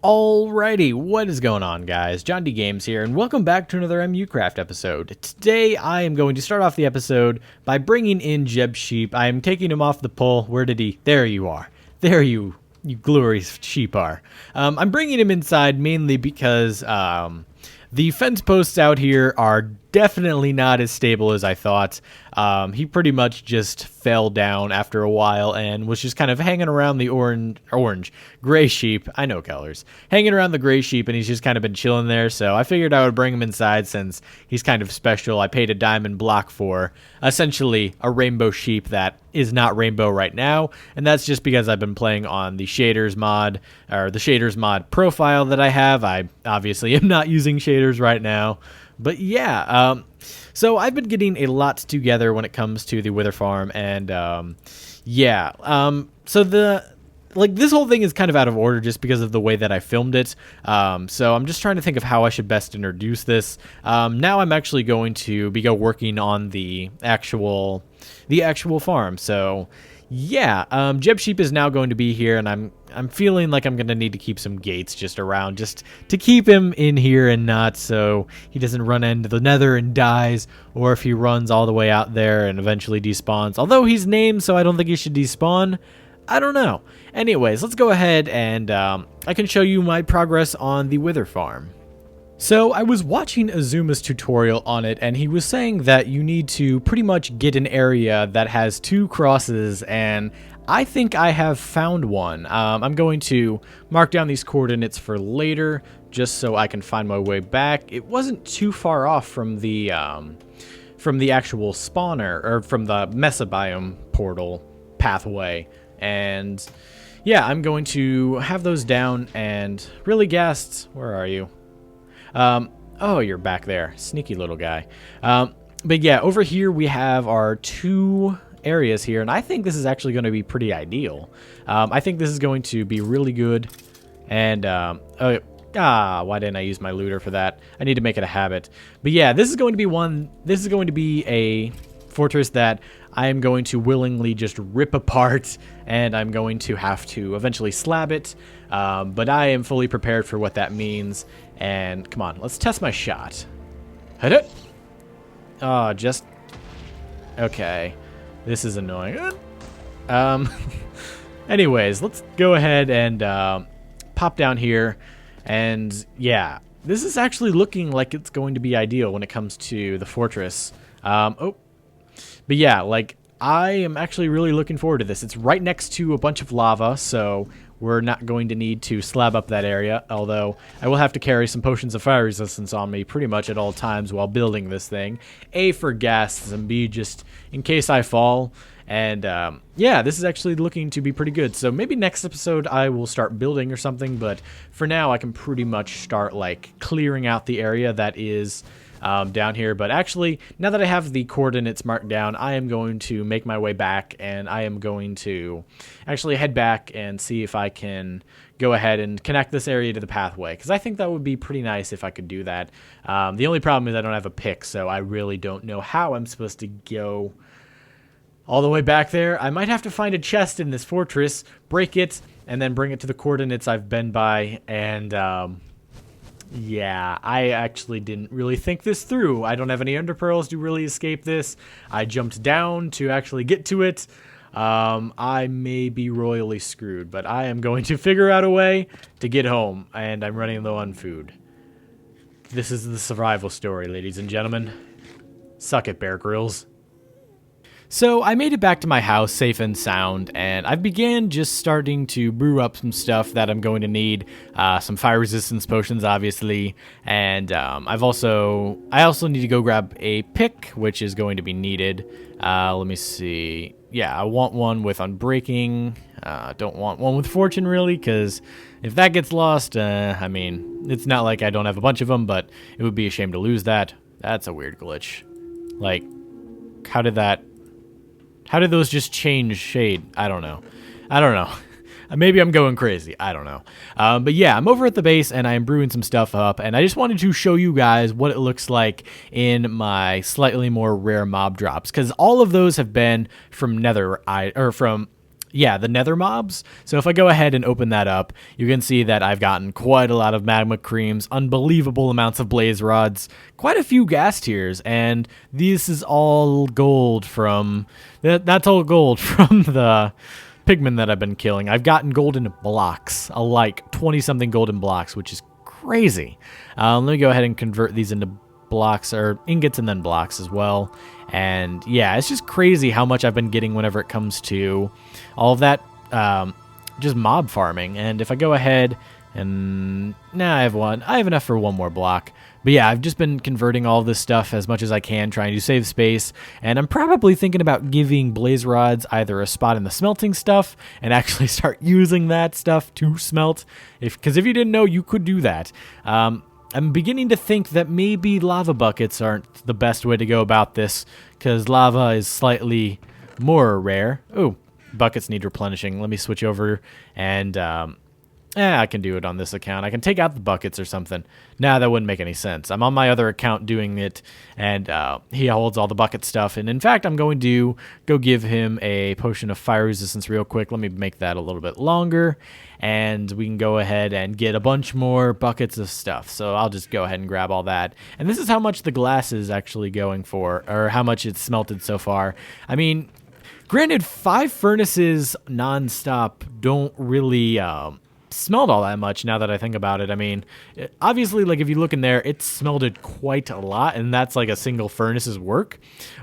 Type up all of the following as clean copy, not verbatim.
Alrighty, what is going on, guys? Jond Games here, and welcome back to another MUCraft episode. Today, I am going to start off the episode by bringing in Jeb Sheep. I am taking him off the pole. Where did he? There you are. There you glorious sheep are. I'm bringing him inside mainly because the fence posts out here are definitely not as stable as I thought. He pretty much just fell down after a while and was just kind of hanging around the gray sheep. I know colors. Hanging around the gray sheep, and he's just kind of been chilling there. So I figured I would bring him inside since he's kind of special. I paid a diamond block for essentially a rainbow sheep that is not rainbow right now, and that's just because I've been playing on the shaders mod, or the shaders mod profile that I have. I obviously am not using shaders right now. But yeah, so I've been getting a lot together when it comes to the Wither farm, and so this whole thing is kind of out of order just because of the way that I filmed it. So I'm just trying to think of how I should best introduce this. Now I'm actually going to be working on the actual farm. So yeah, Jeb Sheep is now going to be here, and I'm feeling like I'm going to need to keep some gates just around just to keep him in here and not so he doesn't run into the Nether and dies, or if he runs all the way out there and eventually despawns. Although he's named, so I don't think he should despawn. I don't know. Anyways, let's go ahead and I can show you my progress on the Wither farm. So I was watching Xizuma's tutorial on it, and he was saying that you need to pretty much get an area that has 2 crosses, and I think I have found one. I'm going to mark down these coordinates for later, just so I can find my way back. It wasn't too far off from the actual spawner, or from the mesobiome portal pathway, and yeah, I'm going to have those down. And really, Ghasts, where are you? Oh, you're back there. Sneaky little guy. But yeah, over here we have our 2 areas here, and I think this is actually going to be pretty ideal. I think this is going to be really good. And, why didn't I use my looter for that? I need to make it a habit. But yeah, this is going to be a fortress that I am going to willingly just rip apart, and I'm going to have to eventually slab it. But I am fully prepared for what that means. And come on, let's test my shot. Hit it. Oh, just okay. This is annoying. Anyways, let's go ahead and pop down here. And yeah, this is actually looking like it's going to be ideal when it comes to the fortress. But yeah, like, I am actually really looking forward to this. It's right next to a bunch of lava, so we're not going to need to slab up that area, although I will have to carry some potions of fire resistance on me pretty much at all times while building this thing. A, for gas, and B, just in case I fall. And yeah, this is actually looking to be pretty good. So maybe next episode I will start building or something, but for now I can pretty much start like clearing out the area that is down here. But actually, now that I have the coordinates marked down, I am going to make my way back, and I am going to actually head back and see if I can go ahead and connect this area to the pathway, because I think that would be pretty nice if I could do that. The only problem is I don't have a pick, so I really don't know how I'm supposed to go all the way back there. I might have to find a chest in this fortress, break it, and then bring it to the coordinates I've been by. And yeah, I actually didn't really think this through. I don't have any ender pearls to really escape this. I jumped down to actually get to it. I may be royally screwed, but I am going to figure out a way to get home, and I'm running low on food. This is the survival story, ladies and gentlemen. Suck it, Bear Grylls. So I made it back to my house safe and sound, and I began just starting to brew up some stuff that I'm going to need. Some fire resistance potions, obviously, and I also need to go grab a pick, which is going to be needed. Let me see. Yeah, I want one with unbreaking. Don't want one with fortune, really, because if that gets lost, I mean, it's not like I don't have a bunch of them, but it would be a shame to lose that. That's a weird glitch. Like, how did those just change shade? I don't know. Maybe I'm going crazy. I don't know. But yeah, I'm over at the base, and I'm brewing some stuff up, and I just wanted to show you guys what it looks like in my slightly more rare mob drops, because all of those have been from Nether, or from yeah, the nether mobs. So if I go ahead and open that up, you can see that I've gotten quite a lot of magma creams, unbelievable amounts of blaze rods, quite a few gas tiers, and this is all gold from, that's all gold from the pigmen that I've been killing. I've gotten golden blocks, like 20-something golden blocks, which is crazy. Let me go ahead and convert these into blocks, or ingots and then blocks as well. And yeah, it's just crazy how much I've been getting whenever it comes to all of that just mob farming. And if I go ahead and I have enough for one more block. But yeah, I've just been converting all this stuff as much as I can, trying to save space. And I'm probably thinking about giving blaze rods either a spot in the smelting stuff and actually start using that stuff to smelt. Because if you didn't know, you could do that. I'm beginning to think that maybe lava buckets aren't the best way to go about this, because lava is slightly more rare. Oh, buckets need replenishing. Let me switch over and I can do it on this account. I can take out the buckets or something. Nah, that wouldn't make any sense. I'm on my other account doing it, and he holds all the bucket stuff. And in fact, I'm going to go give him a potion of fire resistance real quick. Let me make that a little bit longer, and we can go ahead and get a bunch more buckets of stuff. So I'll just go ahead and grab all that. And this is how much the glass is actually going for, or how much it's smelted so far. I mean, granted, 5 furnaces nonstop don't really smelled all that much now that I think about it. I mean, obviously, like if you look in there, it smelted quite a lot, and that's like a single furnace's work.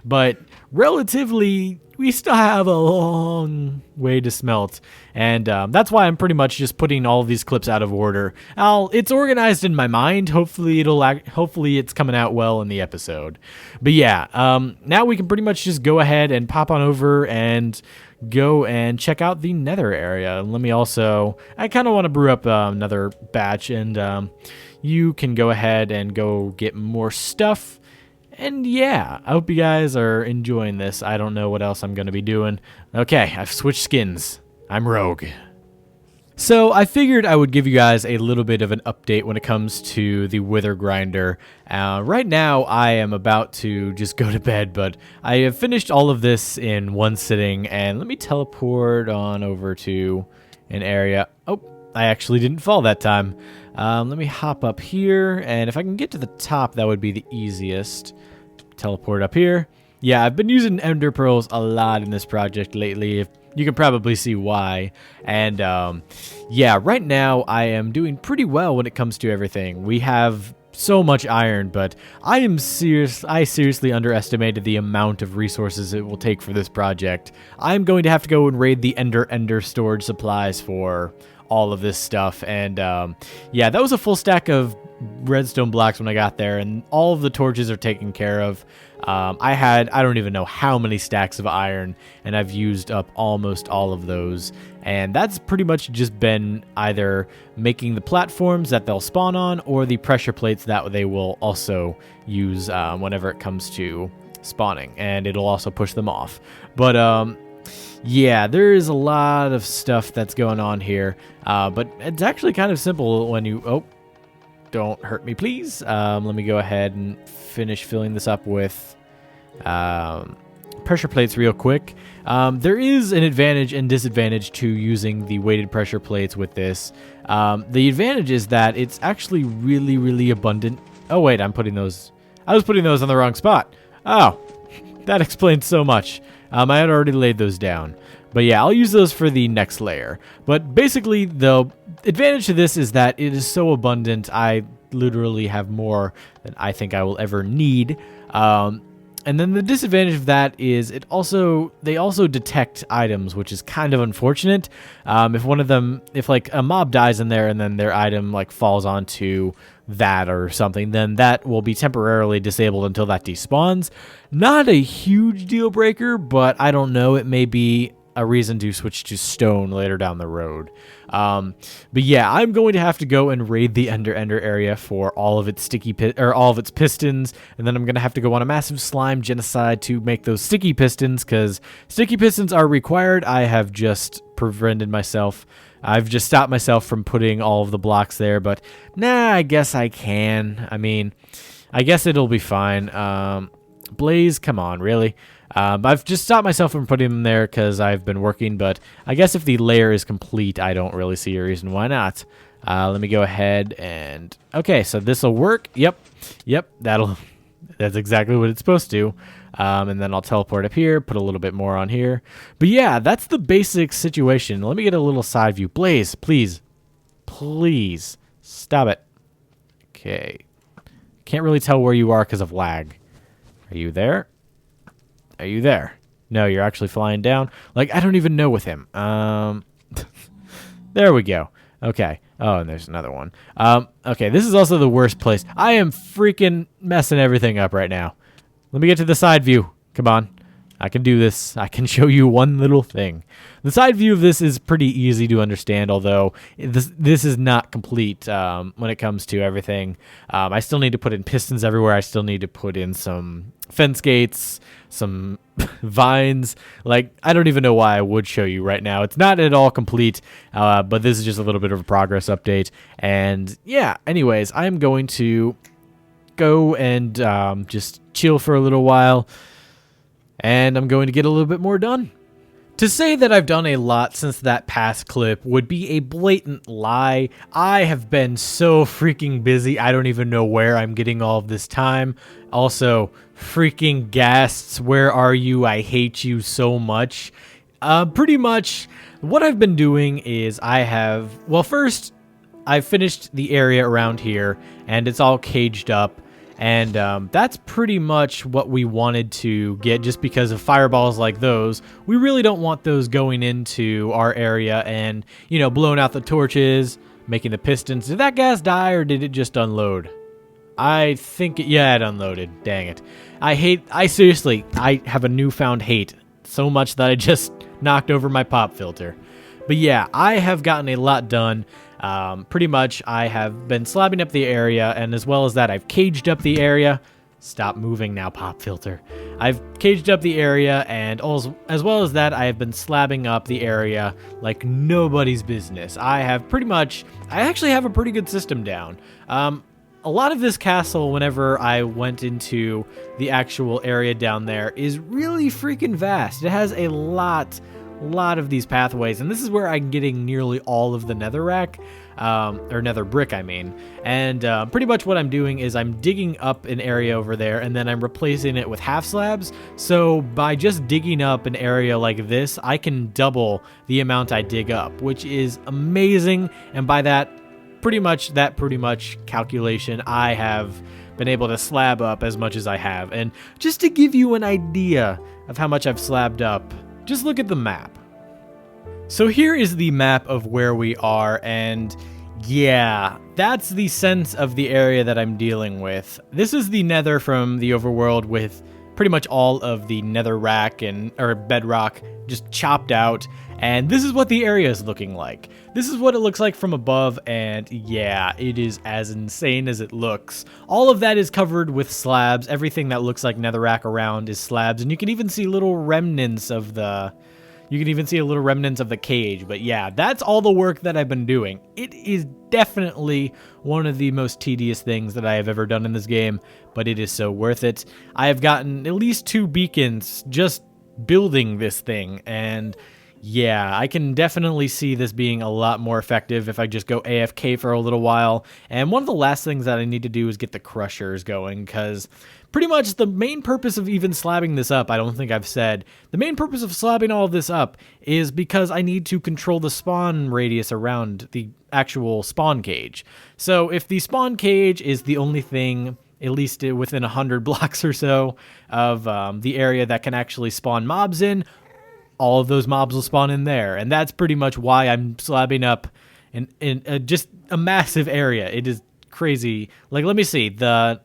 But relatively, we still have a long way to smelt, and that's why I'm pretty much just putting all of these clips out of order. It's organized in my mind. Hopefully it's coming out well in the episode. But yeah, now we can pretty much just go ahead and pop on over and go and check out the nether area. Let me also, I kind of want to brew up another batch, and you can go ahead and go get more stuff. And yeah, I hope you guys are enjoying this. I don't know what else I'm going to be doing. Okay, I've switched skins. I'm Rogue. So I figured I would give you guys a little bit of an update when it comes to the Wither Grinder. Right now I am about to just go to bed, but I have finished all of this in one sitting, and let me teleport on over to an area. Oh, I actually didn't fall that time. Let me hop up here, and if I can get to the top, that would be the easiest. Teleport up here. Yeah, I've been using ender pearls a lot in this project lately. You can probably see why. And yeah, right now I am doing pretty well when it comes to everything. We have so much iron, but I seriously underestimated the amount of resources it will take for this project. I'm going to have to go and raid the ender storage supplies for all of this stuff. And yeah, that was a full stack of redstone blocks when I got there, and all of the torches are taken care of. I don't even know how many stacks of iron, and I've used up almost all of those. And that's pretty much just been either making the platforms that they'll spawn on, or the pressure plates that they will also use whenever it comes to spawning, and it'll also push them off. But yeah, there is a lot of stuff that's going on here, but it's actually kind of simple when you... Oh, don't hurt me, please. Let me go ahead and finish filling this up with pressure plates real quick. There is an advantage and disadvantage to using the weighted pressure plates with this. The advantage is that it's actually really, really abundant. Oh, wait, I was putting those on the wrong spot. Oh, that explains so much. I had already laid those down. But yeah, I'll use those for the next layer. But basically, the advantage to this is that it is so abundant, I literally have more than I think I will ever need. And then the disadvantage of that is they also detect items, which is kind of unfortunate. If like a mob dies in there and then their item like falls onto that or something, then that will be temporarily disabled until that despawns. Not a huge deal breaker, but I don't know, it may be a reason to switch to stone later down the road. But yeah, I'm going to have to go and raid the ender area for all of its all of its pistons, and then I'm going to have to go on a massive slime genocide to make those sticky pistons, because sticky pistons are required. I have just prevented myself. I've just stopped myself from putting all of the blocks there, but nah, I guess I can. I mean, I guess it'll be fine. Blaze, come on, really? I've just stopped myself from putting them there because I've been working, but I guess if the layer is complete, I don't really see a reason why not. Let me go ahead and... Okay, so this will work. Yep, that's exactly what it's supposed to. And then I'll teleport up here, put a little bit more on here. But yeah, that's the basic situation. Let me get a little side view. Blaze, please. Please. Stop it. Okay. Can't really tell where you are because of lag. Are you there? Are you there? No, you're actually flying down. Like, I don't even know with him. There we go. Okay. Oh, and there's another one. Okay, this is also the worst place. I am freaking messing everything up right now. Let me get to the side view. Come on. I can do this. I can show you one little thing. The side view of this is pretty easy to understand, although this is not complete when it comes to everything. I still need to put in pistons everywhere. I still need to put in some fence gates, some vines. Like, I don't even know why I would show you right now. It's not at all complete, but this is just a little bit of a progress update. And yeah, anyways, I'm going to go and just chill for a little while. And I'm going to get a little bit more done. To say that I've done a lot since that past clip would be a blatant lie. I have been so freaking busy, I don't even know where I'm getting all of this time. Also, freaking ghasts, where are you? I hate you so much. Pretty much, what I've been doing is first, I've finished the area around here, and it's all caged up. And that's pretty much what we wanted to get, just because of fireballs like those. We really don't want those going into our area and, you know, blowing out the torches, making the pistons. Did that gas die or did it just unload? I think, yeah, it unloaded. Dang it. I seriously have a newfound hate. So much that I just knocked over my pop filter. But yeah, I have gotten a lot done. Pretty much, I have been slabbing up the area, and as well as that, I've caged up the area. Stop moving now, pop filter. I've caged up the area, and as well as that, I have been slabbing up the area like nobody's business. I actually have a pretty good system down. A lot of this castle, whenever I went into the actual area down there, is really freaking vast. It has a lot of these pathways, and this is where I'm getting nearly all of the netherrack, or nether brick, I mean. And pretty much what I'm doing is I'm digging up an area over there, and then I'm replacing it with half slabs. So by just digging up an area like this, I can double the amount I dig up, which is amazing. And by that pretty much calculation, I have been able to slab up as much as I have. And just to give you an idea of how much I've slabbed up, just look at the map. So here is the map of where we are, and yeah, that's the sense of the area that I'm dealing with. This is the nether from the overworld, with pretty much all of the netherrack or bedrock just chopped out, and this is what the area is looking like. This is what it looks like from above, and yeah, it is as insane as it looks. All of that is covered with slabs. Everything that looks like netherrack around is slabs, and you can even see little remnants of the... You can even see a little remnants of the cage. But yeah, that's all the work that I've been doing. It is definitely one of the most tedious things that I have ever done in this game, but it is so worth it. I have gotten at least 2 beacons just building this thing, and yeah, I can definitely see this being a lot more effective if I just go AFK for a little while. And one of the last things that I need to do is get the crushers going, because pretty much the main purpose of even slabbing this up, I don't think I've said, the main purpose of slabbing all of this up is because I need to control the spawn radius around the actual spawn cage. So if the spawn cage is the only thing, at least within 100 blocks or so of the area that can actually spawn mobs in, all of those mobs will spawn in there. And that's pretty much why I'm slabbing up in just a massive area. It is crazy. Like, let me see. The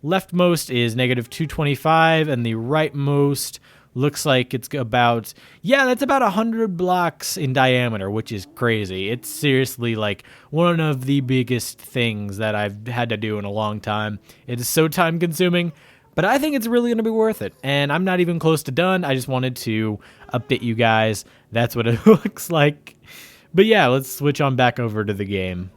leftmost is -225, and the rightmost looks like it's about, yeah, that's about 100 blocks in diameter, which is crazy. It's seriously like one of the biggest things that I've had to do in a long time. It is so time consuming, but I think it's really going to be worth it. And I'm not even close to done. I just wanted to update you guys. That's what it looks like. But yeah, let's switch on back over to the game.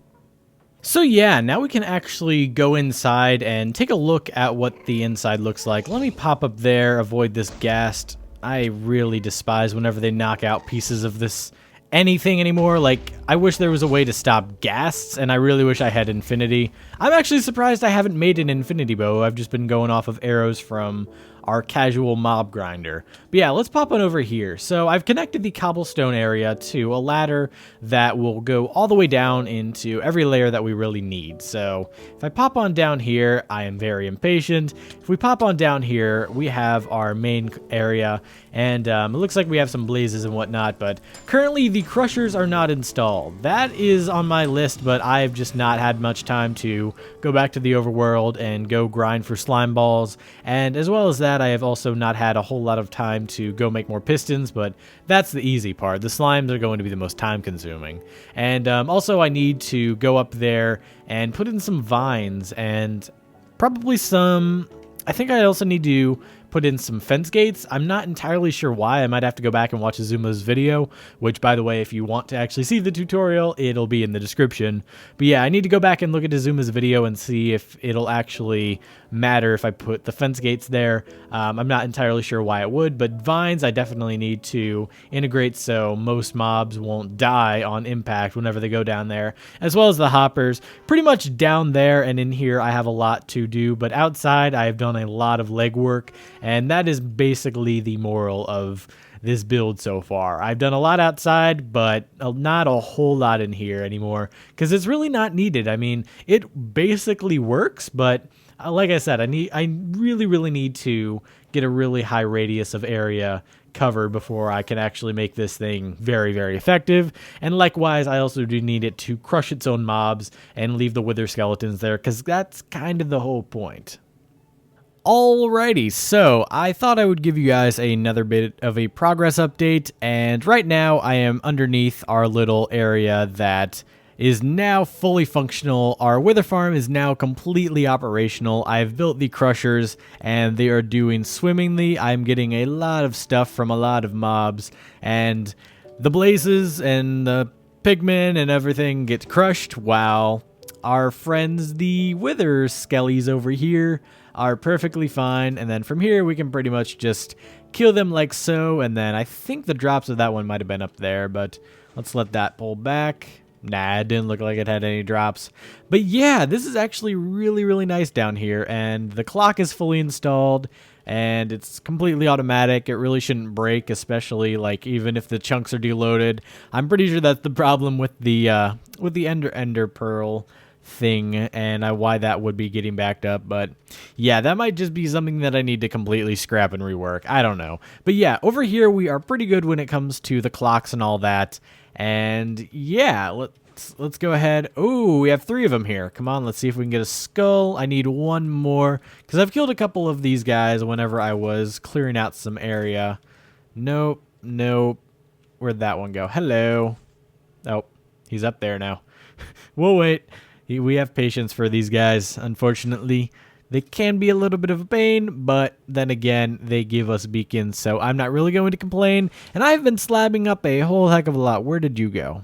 So yeah, now we can actually go inside and take a look at what the inside looks like. Let me pop up there, avoid this ghast. I really despise whenever they knock out pieces of this anything anymore. Like, I wish there was a way to stop ghasts, and I really wish I had infinity. I'm actually surprised I haven't made an infinity bow. I've just been going off of arrows from our casual mob grinder. But yeah, let's pop on over here. So I've connected the cobblestone area to a ladder that will go all the way down into every layer that we really need. So if I pop on down here, I am very impatient. If we pop on down here, we have our main area, and it looks like we have some blazes and whatnot, but currently the crushers are not installed. That is on my list, but I've just not had much time to go back to the overworld and go grind for slime balls, and as well as that, I have also not had a whole lot of time to go make more pistons, but that's the easy part. The slimes are going to be the most time consuming. And also I need to go up there and put in some vines and probably some... I think I also need to put in some fence gates. I'm not entirely sure why. I might have to go back and watch Xizuma's video, which, by the way, if you want to actually see the tutorial, it'll be in the description. But yeah, I need to go back and look at Xizuma's video and see if it'll actually matter if I put the fence gates there. I'm not entirely sure why it would, but vines I definitely need to integrate so most mobs won't die on impact whenever they go down there, as well as the hoppers. Pretty much down there and in here I have a lot to do, but outside I have done a lot of legwork, and that is basically the moral of this build so far. I've done a lot outside, but not a whole lot in here anymore, because it's really not needed. I mean, it basically works, but like I said, I really need to get a really high radius of area covered before I can actually make this thing very effective. And likewise, I also do need it to crush its own mobs and leave the wither skeletons there, because that's kind of the whole point. Alrighty, so I thought I would give you guys another bit of a progress update, and right now I am underneath our little area that is now fully functional. Our wither farm is now completely operational. I've built the crushers and they are doing swimmingly. I'm getting a lot of stuff from a lot of mobs, and the blazes and the pigmen and everything get crushed, while our friends the wither skellies over here are perfectly fine. And then from here we can pretty much just kill them like so, and then I think the drops of that one might have been up there, but let's let that pull back. Nah, it didn't look like it had any drops. But yeah, this is actually really nice down here, and the clock is fully installed, and it's completely automatic. It really shouldn't break, especially like even if the chunks are deloaded. I'm pretty sure that's the problem with the ender pearl thing, and why that would be getting backed up. But yeah, that might just be something that I need to completely scrap and rework. I don't know. But yeah, over here we are pretty good when it comes to the clocks and all that. And yeah, let's go ahead. Oh, we have 3 of them here. Come on, let's see if we can get a skull. I need 1 more, because I've killed a couple of these guys whenever I was clearing out some area. Nope. Where'd that one go? Hello. Oh, he's up there now. We'll wait. We have patience for these guys, unfortunately. They can be a little bit of a pain, but then again, they give us beacons, so I'm not really going to complain. And I've been slabbing up a whole heck of a lot. Where did you go?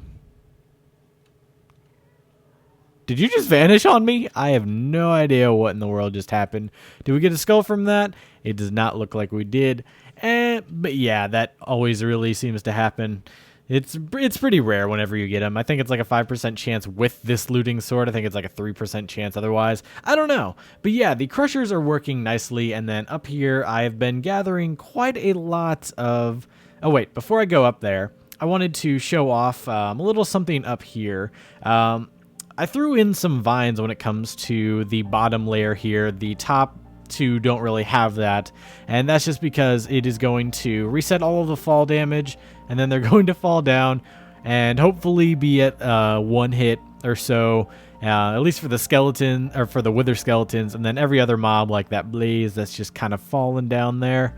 Did you just vanish on me? I have no idea what in the world just happened. Did we get a skull from that? It does not look like we did. But yeah, that always really seems to happen. It's pretty rare whenever you get them. I think it's like a 5% chance with this looting sword. I think it's like a 3% chance otherwise. I don't know. But yeah, the crushers are working nicely. And then up here, I've been gathering quite a lot of... Oh, wait. Before I go up there, I wanted to show off a little something up here. I threw in some vines when it comes to the bottom layer here. The top 2 don't really have that, and that's just because it is going to reset all of the fall damage, and then they're going to fall down and hopefully be at 1 hit or so, at least for the skeleton, or for the wither skeletons, and then every other mob like that blaze that's just kind of fallen down there,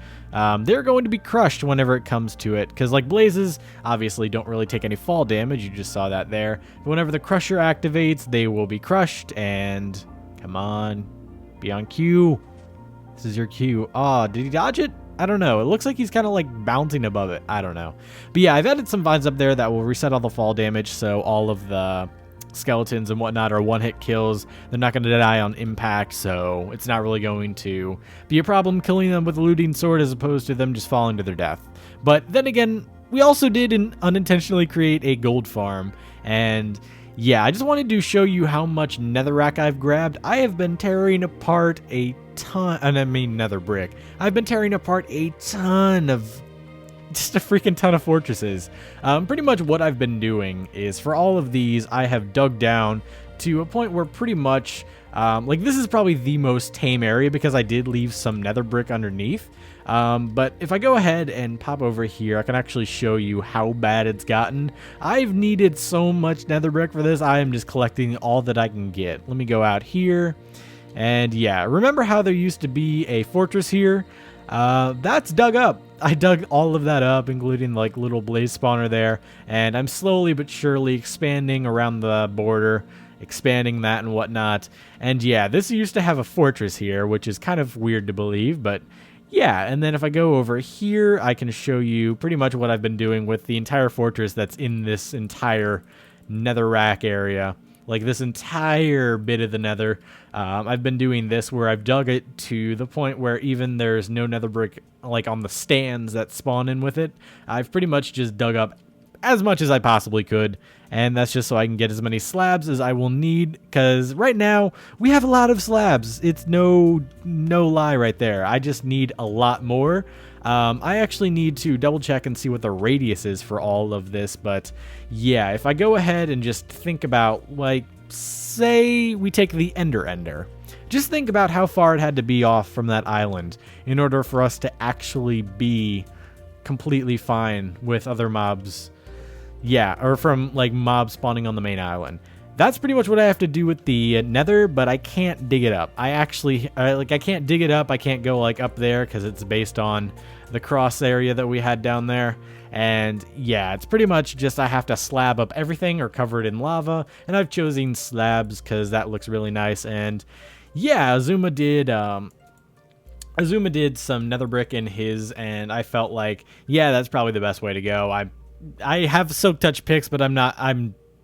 they're going to be crushed whenever it comes to it, because like blazes obviously don't really take any fall damage. You just saw that there. But whenever the crusher activates, they will be crushed. And come on, be on cue. This is your cue. Oh, did he dodge it? I don't know. It looks like he's kind of like bouncing above it. I don't know. But yeah, I've added some vines up there that will reset all the fall damage, so all of the skeletons and whatnot are one-hit kills. They're not going to die on impact, so it's not really going to be a problem killing them with a looting sword as opposed to them just falling to their death. But then again, we also did unintentionally create a gold farm, and yeah, I just wanted to show you how much netherrack I've grabbed. I have been tearing apart a ton, and I mean nether brick. I've been tearing apart a ton of, just a freaking ton of fortresses. Pretty much what I've been doing is for all of these, I have dug down to a point where pretty much, like this is probably the most tame area because I did leave some nether brick underneath. But if I go ahead and pop over here, I can actually show you how bad it's gotten. I've needed so much nether brick for this. I am just collecting all that I can get. Let me go out here. And yeah, remember how there used to be a fortress here? That's dug up. I dug all of that up, including like little blaze spawner there. And I'm slowly but surely expanding around the border, expanding that and whatnot. And yeah, this used to have a fortress here, which is kind of weird to believe, but yeah. And then if I go over here, I can show you pretty much what I've been doing with the entire fortress that's in this entire netherrack area. Like this entire bit of the nether, I've been doing this where I've dug it to the point where even there's no nether brick like on the stands that spawn in with it. I've pretty much just dug up as much as I possibly could, and that's just so I can get as many slabs as I will need, because right now we have a lot of slabs. It's no lie right there. I just need a lot more. I actually need to double check and see what the radius is for all of this, but yeah, if I go ahead and just think about, like, say we take the Ender. Just think about how far it had to be off from that island in order for us to actually be completely fine with other mobs. Yeah, or from like mobs spawning on the main island. That's pretty much what I have to do with the nether, but I can't dig it up. I can't dig it up. I can't go like up there because it's based on the cross area that we had down there. And yeah, it's pretty much just I have to slab up everything or cover it in lava. And I've chosen slabs because that looks really nice. And yeah, Xisuma did some nether brick in his, and I felt like, yeah, that's probably the best way to go. I have silk touch picks, but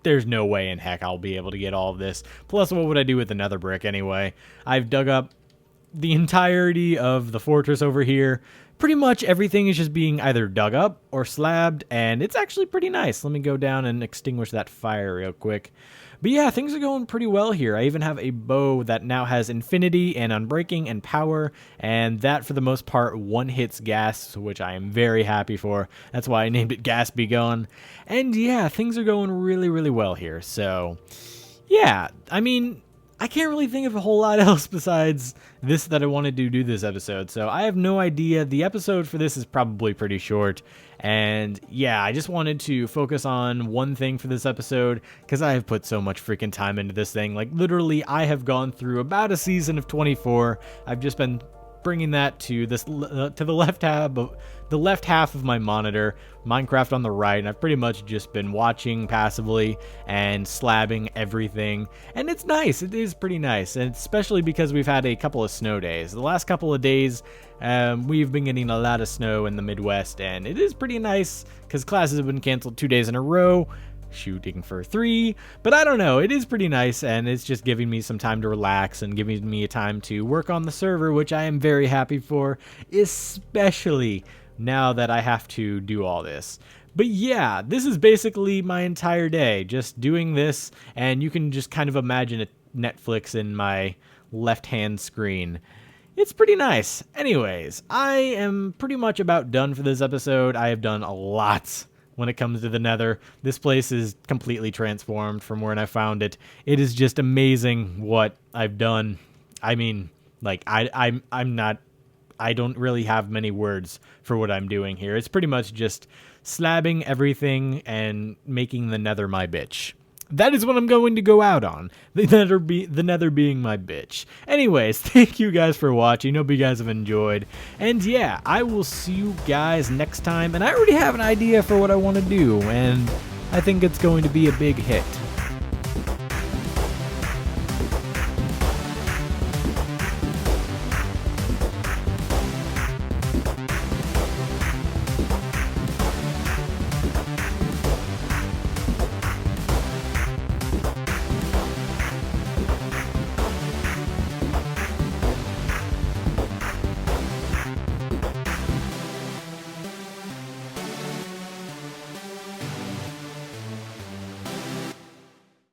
there's no way in heck I'll be able to get all of this. Plus, what would I do with the nether brick anyway? I've dug up the entirety of the fortress over here. Pretty much everything is just being either dug up or slabbed, and it's actually pretty nice. Let me go down and extinguish that fire real quick. But yeah, things are going pretty well here. I even have a bow that now has infinity and unbreaking and power, and that for the most part one-hits gas, which I am very happy for. That's why I named it Gas Be Gone. And yeah, things are going really, really well here. So yeah, I mean, I can't really think of a whole lot else besides this that I wanted to do this episode, so I have no idea. The episode for this is probably pretty short, and yeah, I just wanted to focus on one thing for this episode, because I have put so much freaking time into this thing. Like, literally, I have gone through about a season of 24. I've just been bringing that to this to the left half of my monitor, MUCraft on the right, and I've pretty much just been watching passively and slabbing everything, and it's nice. It is pretty nice, and especially because we've had a couple of snow days. The last couple of days, we've been getting a lot of snow in the Midwest, and it is pretty nice because classes have been canceled 2 days in a row. Shooting for 3, but I don't know, it is pretty nice, and it's just giving me some time to relax and giving me a time to work on the server, which I am very happy for, especially now that I have to do all this. But yeah, this is basically my entire day, just doing this, and you can just kind of imagine a Netflix in my left-hand screen. It's pretty nice. Anyways, I am pretty much about done for this episode. I have done a lot when it comes to the Nether. This place is completely transformed from when I found it. It is just amazing what I've done. I mean, like, I don't really have many words for what I'm doing here. It's pretty much just slabbing everything and making the Nether my bitch. That is what I'm going to go out on. The Nether being my bitch. Anyways, thank you guys for watching. Hope you guys have enjoyed. And yeah, I will see you guys next time. And I already have an idea for what I want to do, and I think it's going to be a big hit.